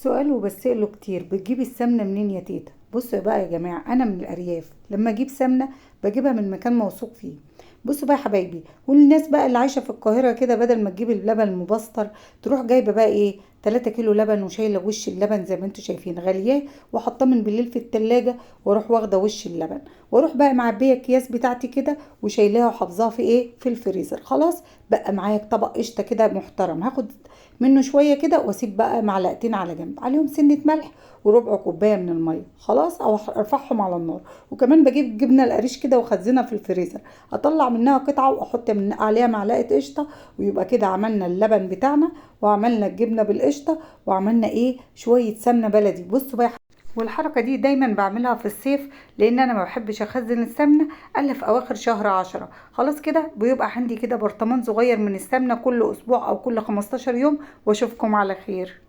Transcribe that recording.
سؤال وبسأله كتير، بتجيبي السمنة منين يا تيتا؟ بصوا بقى يا جماعة، أنا من الأرياف لما أجيب سمنة بجيبها من مكان موثوق فيه. بصوا بقى يا حبايبي، والناس بقى اللي عايشة في القاهرة كده بدل ما تجيب اللبن المبستر تروح جايبة بقى إيه 3 كيلو لبن وشايلة وش اللبن زي ما انتوا شايفين غالياه، وحطاه من بالليل في التلاجة، واروح واخدة وش اللبن، واروح بقى معبية الأكياس بتاعتي كده وشايلاها وحافظاها في إيه في الفريزر. خلاص بقى معايا طبق قشطة كده محترم، هاخد منه شويه كده واسيب بقى معلقتين على جنب عليهم سنه ملح وربع كوبايه من الميه، خلاص او ارفعهم على النار. وكمان بجيب جبنه القريش كده واخزنها في الفريزر، اطلع منها قطعه واحط من عليها معلقه قشطه، ويبقى كده عملنا اللبن بتاعنا وعملنا الجبنه بالقشطه وعملنا ايه شويه سمنه بلدي. بصوا بقى، والحركة دي دايما بعملها في الصيف لان انا ما بحبش اخزن السمنة الا في اواخر شهر 10. خلاص كده بيبقى عندي كده برطمان صغير من السمنة كل اسبوع او كل 15 يوم، واشوفكم على خير.